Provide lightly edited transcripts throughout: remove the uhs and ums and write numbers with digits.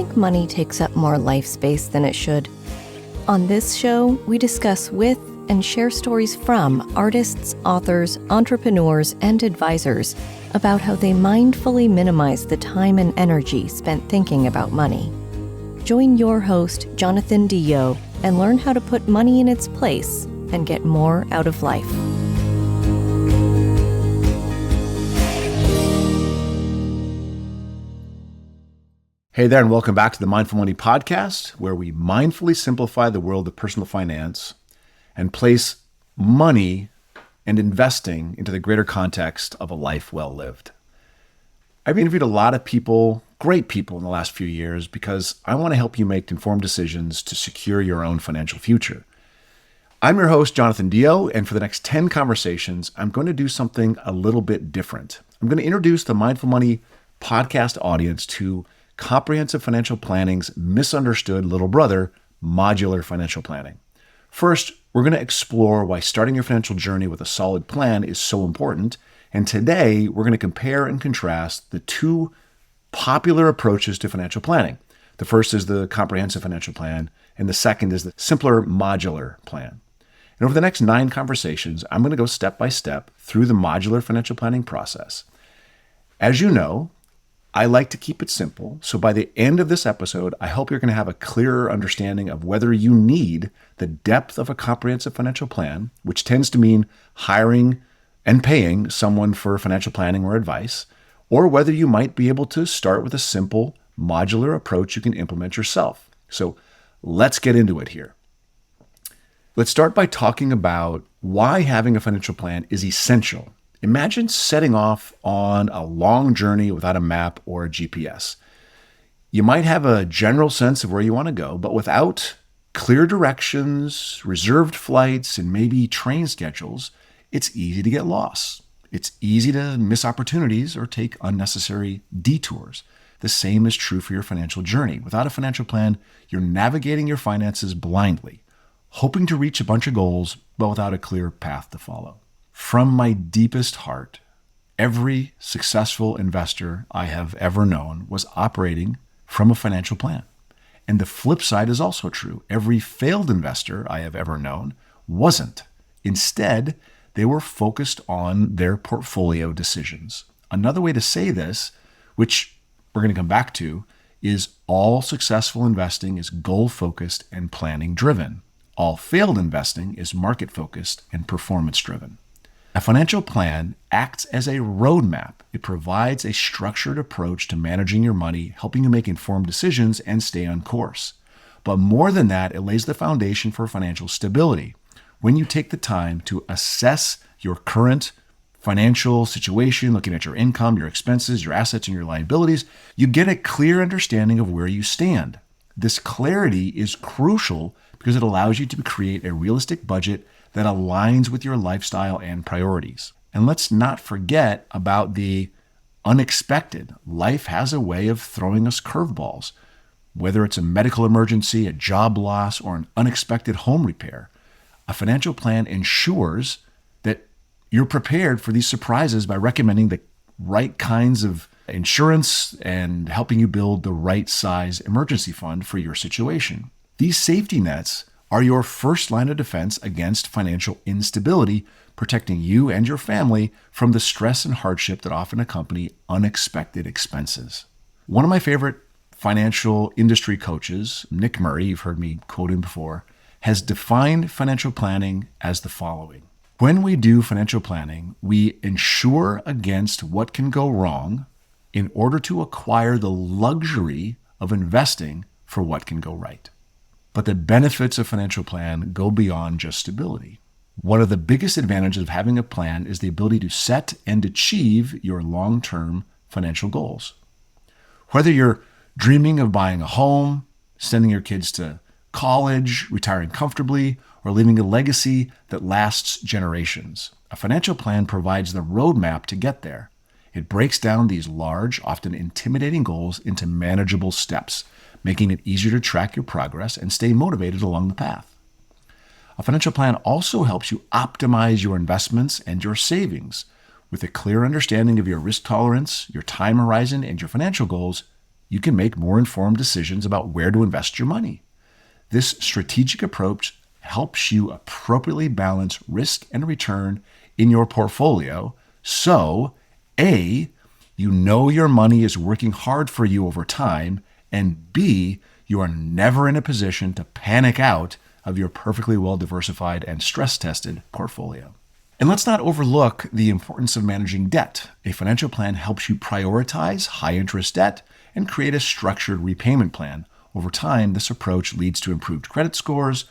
think money takes up more life space than it should? On this show, we discuss with and share stories from artists, authors, entrepreneurs, and advisors about how they mindfully minimize the time and energy spent thinking about money. Join your host, Jonathan Dio, and learn how to put money in its place and get more out of life. Hey there, and welcome back to the Mindful Money Podcast, where we mindfully simplify the world of personal finance and place money and investing into the greater context of a life well lived. I've interviewed a lot of people, great people in the last few years, because I want to help you make informed decisions to secure your own financial future. I'm your host, Jonathan Dio, and for the next 10 conversations, I'm going to do something a little bit different. I'm going to introduce the Mindful Money Podcast audience to comprehensive financial planning's misunderstood little brother, modular financial planning. First, we're going to explore why starting your financial journey with a solid plan is so important. And today, we're going to compare and contrast the two popular approaches to financial planning. The first is the comprehensive financial plan, and the second is the simpler modular plan. And over the next 9 conversations, I'm going to go step by step through the modular financial planning process. As you know, I like to keep it simple, so by the end of this episode, I hope you're going to have a clearer understanding of whether you need the depth of a comprehensive financial plan, which tends to mean hiring and paying someone for financial planning or advice, or whether you might be able to start with a simple modular approach you can implement yourself. So let's get into it here. Let's start by talking about why having a financial plan is essential. Imagine setting off on a long journey without a map or a GPS. You might have a general sense of where you want to go, but without clear directions, reserved flights, and maybe train schedules, it's easy to get lost. It's easy to miss opportunities or take unnecessary detours. The same is true for your financial journey. Without a financial plan, you're navigating your finances blindly, hoping to reach a bunch of goals, but without a clear path to follow. From my deepest heart, every successful investor I have ever known was operating from a financial plan. And the flip side is also true. Every failed investor I have ever known wasn't. Instead, they were focused on their portfolio decisions. Another way to say this, which we're going to come back to, is all successful investing is goal-focused and planning-driven. All failed investing is market-focused and performance-driven. A financial plan acts as a roadmap. It provides a structured approach to managing your money, helping you make informed decisions and stay on course. But more than that, it lays the foundation for financial stability. When you take the time to assess your current financial situation, looking at your income, your expenses, your assets, and your liabilities, you get a clear understanding of where you stand. This clarity is crucial because it allows you to create a realistic budget that aligns with your lifestyle and priorities. And let's not forget about the unexpected. Life has a way of throwing us curveballs, whether it's a medical emergency, a job loss, or an unexpected home repair. A financial plan ensures that you're prepared for these surprises by recommending the right kinds of insurance and helping you build the right size emergency fund for your situation. These safety nets are your first line of defense against financial instability, protecting you and your family from the stress and hardship that often accompany unexpected expenses. One of my favorite financial industry coaches, Nick Murray, you've heard me quote him before, has defined financial planning as the following. When we do financial planning, we insure against what can go wrong in order to acquire the luxury of investing for what can go right. But the benefits of financial plan go beyond just stability. One of the biggest advantages of having a plan is the ability to set and achieve your long-term financial goals. Whether you're dreaming of buying a home, sending your kids to college, retiring comfortably, or leaving a legacy that lasts generations, a financial plan provides the roadmap to get there. It breaks down these large, often intimidating goals into manageable steps, making it easier to track your progress and stay motivated along the path. A financial plan also helps you optimize your investments and your savings. With a clear understanding of your risk tolerance, your time horizon, and your financial goals, you can make more informed decisions about where to invest your money. This strategic approach helps you appropriately balance risk and return in your portfolio. So, A, you know your money is working hard for you over time, and B, you are never in a position to panic out of your perfectly well-diversified and stress-tested portfolio. And let's not overlook the importance of managing debt. A financial plan helps you prioritize high-interest debt and create a structured repayment plan. Over time, this approach leads to improved credit scores,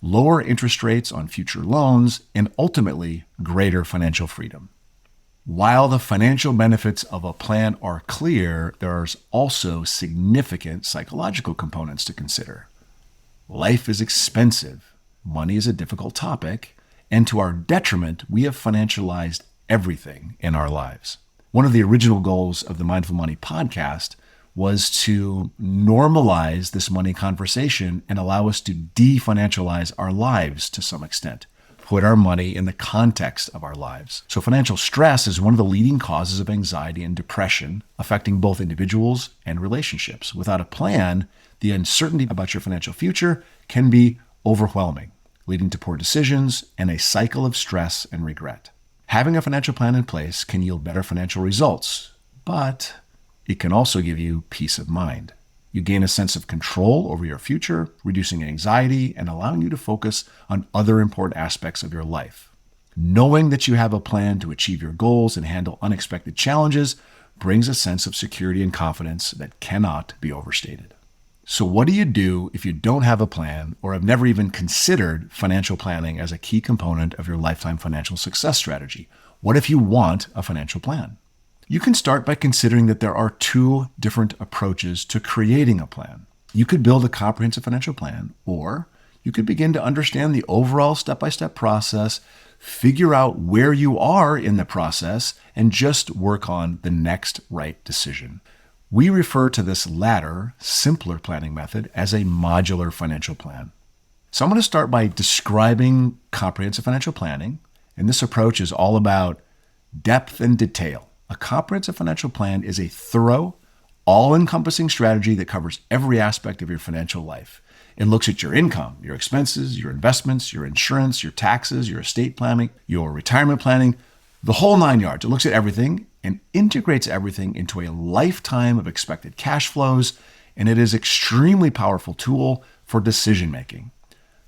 lower interest rates on future loans, and ultimately greater financial freedom. While the financial benefits of a plan are clear, there's also significant psychological components to consider. Life is expensive, money is a difficult topic, and to our detriment, we have financialized everything in our lives. One of the original goals of the Mindful Money podcast was to normalize this money conversation and allow us to de-financialize our lives to some extent. Put our money in the context of our lives. So financial stress is one of the leading causes of anxiety and depression, affecting both individuals and relationships. Without a plan, the uncertainty about your financial future can be overwhelming, leading to poor decisions and a cycle of stress and regret. Having a financial plan in place can yield better financial results, but it can also give you peace of mind. You gain a sense of control over your future, reducing anxiety and allowing you to focus on other important aspects of your life. Knowing that you have a plan to achieve your goals and handle unexpected challenges brings a sense of security and confidence that cannot be overstated. So what do you do if you don't have a plan or have never even considered financial planning as a key component of your lifetime financial success strategy? What if you want a financial plan? You can start by considering that there are two different approaches to creating a plan. You could build a comprehensive financial plan, or you could begin to understand the overall step-by-step process, figure out where you are in the process, and just work on the next right decision. We refer to this latter, simpler planning method as a modular financial plan. So I'm going to start by describing comprehensive financial planning, and this approach is all about depth and detail. A comprehensive financial plan is a thorough, all-encompassing strategy that covers every aspect of your financial life. It looks at your income, your expenses, your investments, your insurance, your taxes, your estate planning, your retirement planning, the whole nine yards. It looks at everything and integrates everything into a lifetime of expected cash flows, and it is an extremely powerful tool for decision-making.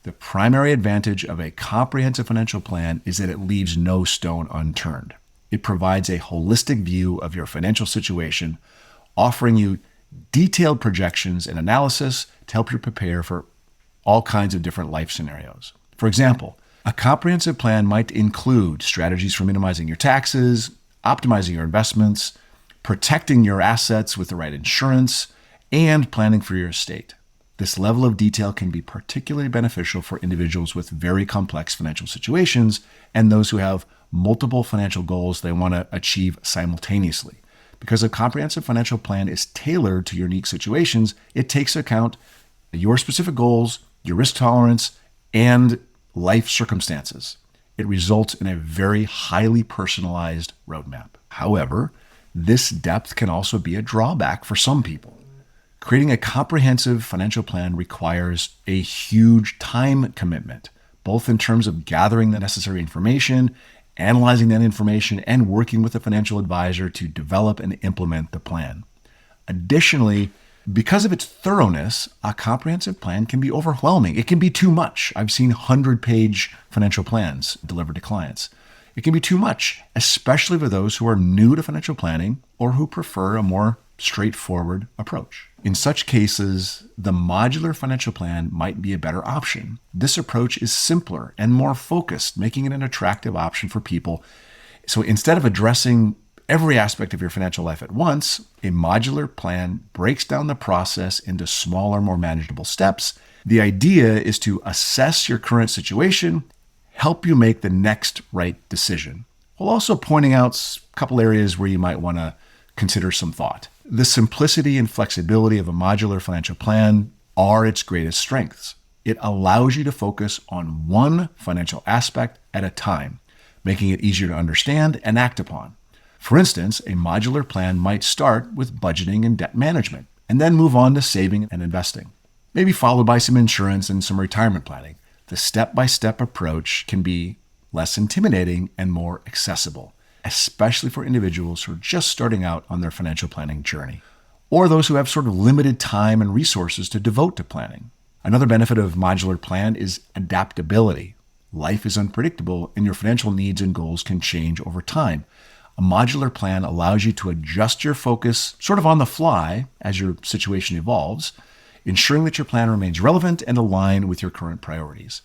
The primary advantage of a comprehensive financial plan is that it leaves no stone unturned. It provides a holistic view of your financial situation, offering you detailed projections and analysis to help you prepare for all kinds of different life scenarios. For example, a comprehensive plan might include strategies for minimizing your taxes, optimizing your investments, protecting your assets with the right insurance, and planning for your estate. This level of detail can be particularly beneficial for individuals with very complex financial situations and those who have multiple financial goals they want to achieve simultaneously. Because a comprehensive financial plan is tailored to your unique situations, it takes account your specific goals, your risk tolerance, and life circumstances. It results in a very highly personalized roadmap. However, this depth can also be a drawback for some people. Creating a comprehensive financial plan requires a huge time commitment, both in terms of gathering the necessary information, analyzing that information, and working with a financial advisor to develop and implement the plan. Additionally, because of its thoroughness, a comprehensive plan can be overwhelming. It can be too much. I've seen 100-page financial plans delivered to clients. It can be too much, especially for those who are new to financial planning or who prefer a more straightforward approach. In such cases, the modular financial plan might be a better option. This approach is simpler and more focused, making it an attractive option for people. So instead of addressing every aspect of your financial life at once, a modular plan breaks down the process into smaller, more manageable steps. The idea is to assess your current situation, help you make the next right decision, while also pointing out a couple areas where you might want to consider some thought. The simplicity and flexibility of a modular financial plan are its greatest strengths. It allows you to focus on one financial aspect at a time, making it easier to understand and act upon. For instance, a modular plan might start with budgeting and debt management, and then move on to saving and investing. Maybe followed by some insurance and some retirement planning. The step-by-step approach can be less intimidating and more accessible, especially for individuals who are just starting out on their financial planning journey, or those who have sort of limited time and resources to devote to planning. Another benefit of modular plan is adaptability. Life is unpredictable, and your financial needs and goals can change over time. A modular plan allows you to adjust your focus sort of on the fly as your situation evolves, ensuring that your plan remains relevant and aligned with your current priorities.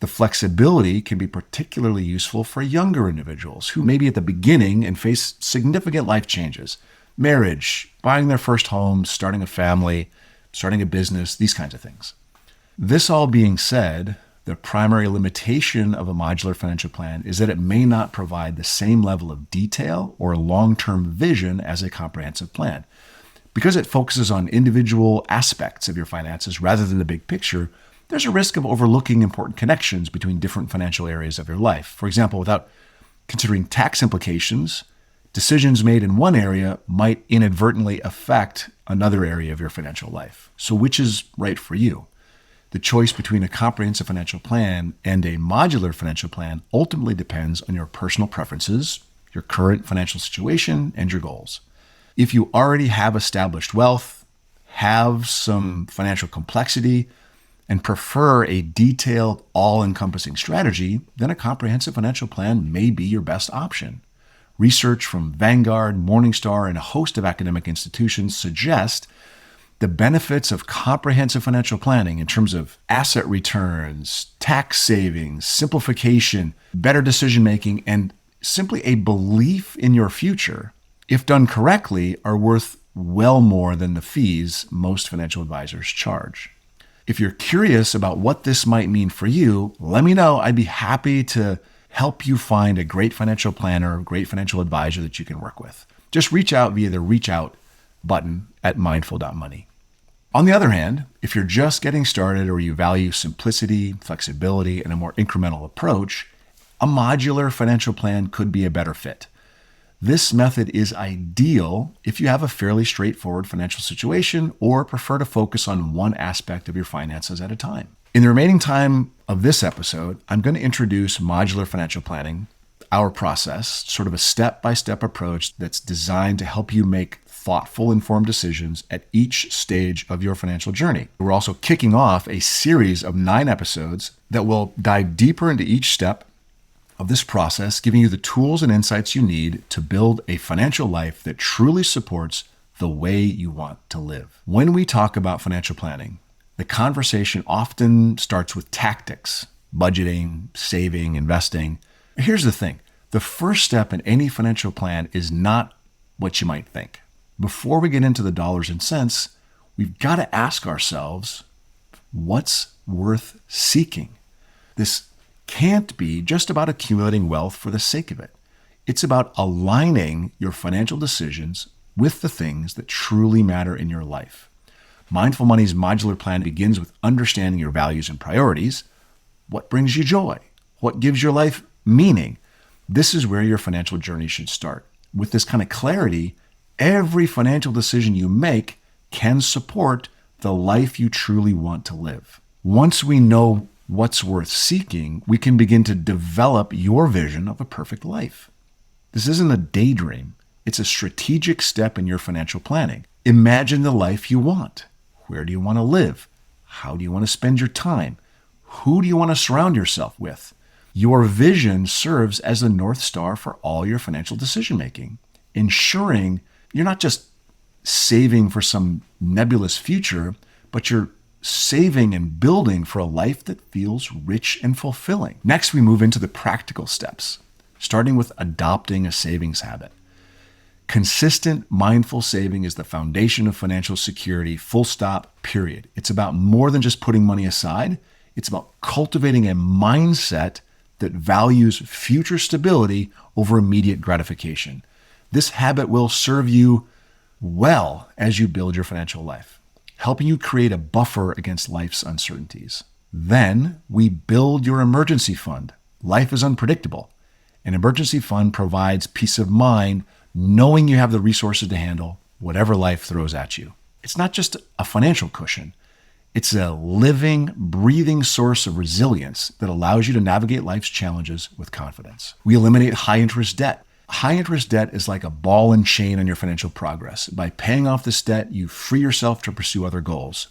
The flexibility can be particularly useful for younger individuals who may be at the beginning and face significant life changes. Marriage, buying their first home, starting a family, starting a business, these kinds of things. This all being said, the primary limitation of a modular financial plan is that it may not provide the same level of detail or long-term vision as a comprehensive plan. Because it focuses on individual aspects of your finances rather than the big picture, there's a risk of overlooking important connections between different financial areas of your life. For example, without considering tax implications, decisions made in one area might inadvertently affect another area of your financial life. So which is right for you? The choice between a comprehensive financial plan and a modular financial plan ultimately depends on your personal preferences, your current financial situation, and your goals. If you already have established wealth, have some financial complexity, and prefer a detailed, all-encompassing strategy, then a comprehensive financial plan may be your best option. Research from Vanguard, Morningstar, and a host of academic institutions suggest the benefits of comprehensive financial planning in terms of asset returns, tax savings, simplification, better decision-making, and simply a belief in your future, if done correctly, are worth well more than the fees most financial advisors charge. If you're curious about what this might mean for you, let me know. I'd be happy to help you find a great financial planner, a great financial advisor that you can work with. Just reach out via the reach out button at mindful.money. On the other hand, if you're just getting started or you value simplicity, flexibility, and a more incremental approach, a modular financial plan could be a better fit. This method is ideal if you have a fairly straightforward financial situation or prefer to focus on one aspect of your finances at a time. In the remaining time of this episode, I'm going to introduce modular financial planning, our process, sort of a step-by-step approach that's designed to help you make thoughtful, informed decisions at each stage of your financial journey. We're also kicking off a series of 9 episodes that will dive deeper into each step of this process, giving you the tools and insights you need to build a financial life that truly supports the way you want to live. When we talk about financial planning, the conversation often starts with tactics, budgeting, saving, investing. Here's the thing. The first step in any financial plan is not what you might think. Before we get into the dollars and cents, we've got to ask ourselves, what's worth seeking? This can't be just about accumulating wealth for the sake of it. It's about aligning your financial decisions with the things that truly matter in your life. Mindful Money's modular plan begins with understanding your values and priorities. What brings you joy? What gives your life meaning? This is where your financial journey should start. With this kind of clarity, every financial decision you make can support the life you truly want to live. Once we know what's worth seeking, we can begin to develop your vision of a perfect life. This isn't a daydream. It's a strategic step in your financial planning. Imagine the life you want. Where do you want to live? How do you want to spend your time? Who do you want to surround yourself with? Your vision serves as the North Star for all your financial decision-making, ensuring you're not just saving for some nebulous future, but you're saving and building for a life that feels rich and fulfilling. Next, we move into the practical steps, starting with adopting a savings habit. Consistent, mindful saving is the foundation of financial security, full stop, period. It's about more than just putting money aside. It's about cultivating a mindset that values future stability over immediate gratification. This habit will serve you well as you build your financial life, helping you create a buffer against life's uncertainties. Then we build your emergency fund. Life is unpredictable. An emergency fund provides peace of mind, knowing you have the resources to handle whatever life throws at you. It's not just a financial cushion. It's a living, breathing source of resilience that allows you to navigate life's challenges with confidence. We eliminate high-interest debt. High-interest debt is like a ball and chain on your financial progress. By paying off this debt, you free yourself to pursue other goals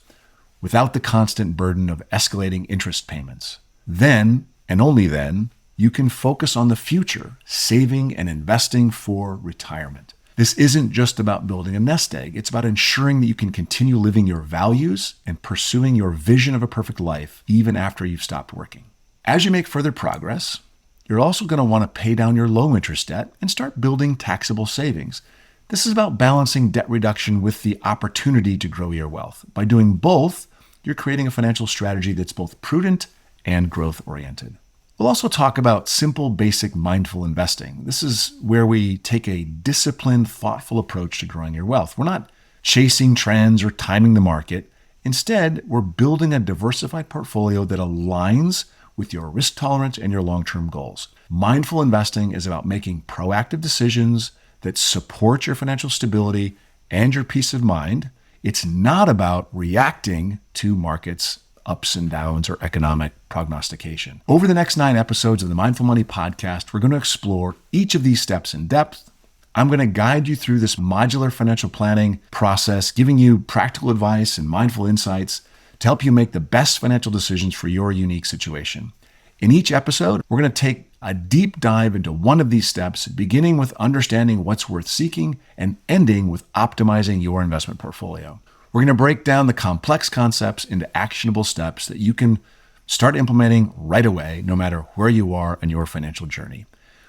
without the constant burden of escalating interest payments. Then, and only then, you can focus on the future, saving and investing for retirement. This isn't just about building a nest egg. It's about ensuring that you can continue living your values and pursuing your vision of a perfect life even after you've stopped working. As you make further progress, you're also going to want to pay down your low interest debt and start building taxable savings. This is about balancing debt reduction with the opportunity to grow your wealth. By doing both, you're creating a financial strategy that's both prudent and growth-oriented. We'll also talk about simple, basic, mindful investing. This is where we take a disciplined, thoughtful approach to growing your wealth. We're not chasing trends or timing the market. Instead, we're building a diversified portfolio that aligns with your risk tolerance and your long-term goals. Mindful investing is about making proactive decisions that support your financial stability and your peace of mind. It's not about reacting to markets' ups and downs or economic prognostication. Over the next 9 episodes of the Mindful Money podcast, we're going to explore each of these steps in depth. I'm going to guide you through this modular financial planning process, giving you practical advice and mindful insights to help you make the best financial decisions for your unique situation. In each episode, we're going to take a deep dive into one of these steps, beginning with understanding what's worth seeking and ending with optimizing your investment portfolio. We're going to break down the complex concepts into actionable steps that you can start implementing right away, no matter where you are in your financial journey.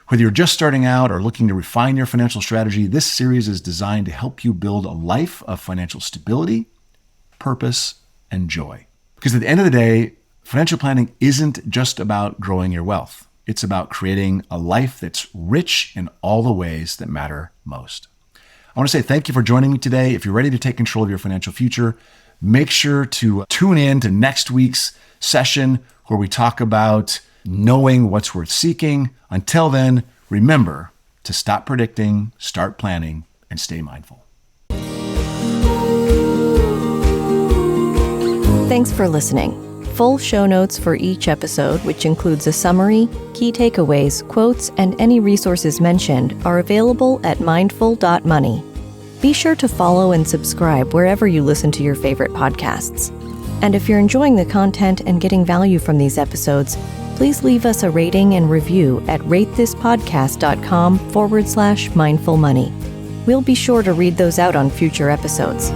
Whether you're just starting out or looking to refine your financial strategy, this series is designed to help you build a life of financial stability, purpose, and joy. Because at the end of the day, financial planning isn't just about growing your wealth. It's about creating a life that's rich in all the ways that matter most. I want to say thank you for joining me today. If you're ready to take control of your financial future, make sure to tune in to next week's session where we talk about knowing what's worth seeking. Until then, remember to stop predicting, start planning, and stay mindful. Thanks for listening. Full show notes for each episode, which includes a summary, key takeaways, quotes, and any resources mentioned, are available at mindful.money. Be sure to follow and subscribe wherever you listen to your favorite podcasts. And if you're enjoying the content and getting value from these episodes, please leave us a rating and review at ratethispodcast.com/mindfulmoney. We'll be sure to read those out on future episodes.